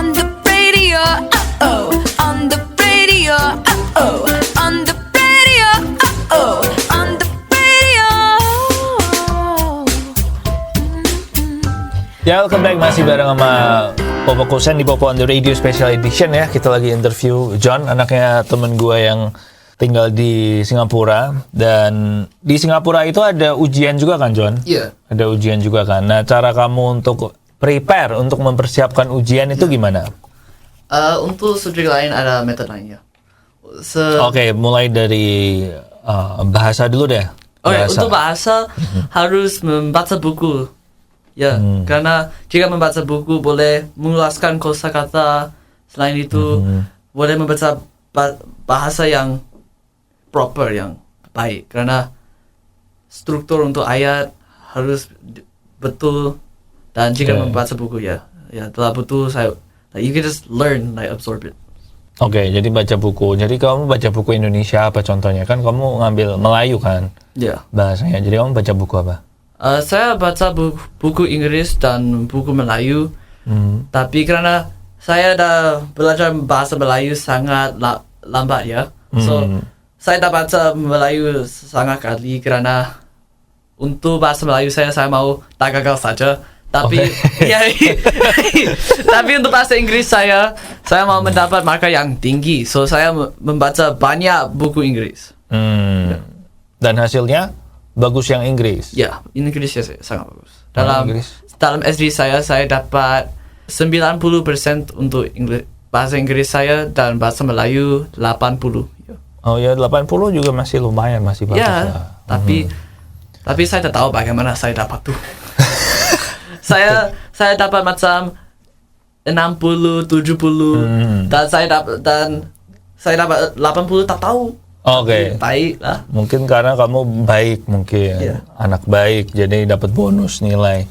On the radio, oh, on the radio, oh, on the radio, oh, on the radio. Ya, welcome back, masih bareng sama Popo Kosen di Popo on the Radio Special Edition ya. Kita lagi interview John, anaknya temen gue yang tinggal di Singapura. Dan di Singapura itu ada ujian juga kan, John? Iya. Ada ujian juga kan. Nah, cara kamu untuk prepare, untuk mempersiapkan ujian itu gimana? Untuk subjek lain ada metode lainnya. Oke, mulai dari bahasa dulu deh. Untuk bahasa harus membaca buku. Ya, karena jika membaca buku boleh mengulaskan kosakata. Selain itu, boleh membaca bahasa yang proper, yang baik. Karena struktur untuk ayat harus betul. Dan jika membaca buku ya telah betul, you can just learn, absorb it. Oke, jadi baca buku. Jadi kamu baca buku Indonesia apa contohnya? Kan kamu ngambil Melayu kan? Ya. Bahasanya. Jadi kamu baca buku apa? Saya baca buku Inggris dan buku Melayu. Tapi karena saya dah belajar bahasa Melayu sangat lambat ya. So, saya dah baca Melayu sangat kali karena untuk bahasa Melayu saya mau tak gagal saja. Tapi tapi untuk bahasa Inggris saya mau mendapat markah yang tinggi. So saya membaca banyak buku Inggris. Dan hasilnya bagus yang Inggris. Ya, Inggris ya sangat bagus. Inggris. Dalam SD saya dapat 90% untuk bahasa Inggris saya, dan bahasa Melayu 80. Oh ya, 80 juga masih lumayan, masih bagus lah. Tapi saya tak tahu bagaimana saya dapat tuh. saya dapat macam 60, 70 dan saya dapat 80, tak tahu. Oke. Baik lah. Mungkin karena kamu baik, mungkin anak baik, jadi dapat bonus nilai.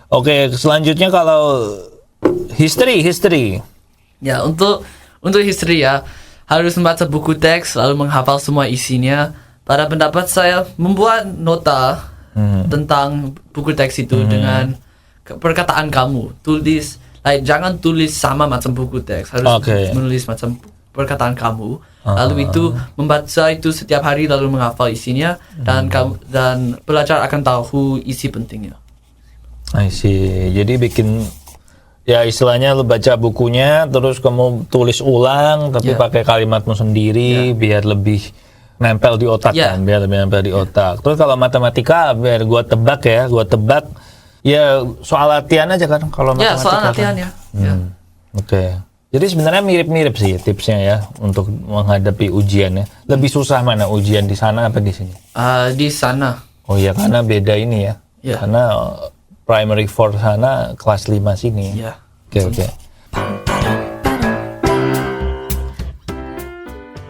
Oke, selanjutnya kalau history. Ya, untuk history ya harus membaca buku teks lalu menghafal semua isinya. Pada pendapat saya membuat nota tentang buku teks itu dengan perkataan kamu. Tulis, jangan tulis sama macam buku teks. Harus menulis macam perkataan kamu. Lalu itu membaca itu setiap hari lalu menghafal isinya dan pelajar akan tahu isi pentingnya. I see. Jadi bikin ya istilahnya lu baca bukunya terus kamu tulis ulang tapi pakai kalimatmu sendiri biar lebih nempel di otak kan, biar lebih nempel di otak. Terus kalau matematika biar gua tebak ya soal latihan aja kan kalau matematika. Ya, soal latihan ya. Oke. Jadi sebenarnya mirip-mirip sih tipsnya ya untuk menghadapi ujian ya. Lebih susah mana ujian di sana apa di sini? Di sana. Oh iya, karena beda ini ya. Karena primary 4 sana kelas 5 sini. Iya. Oke.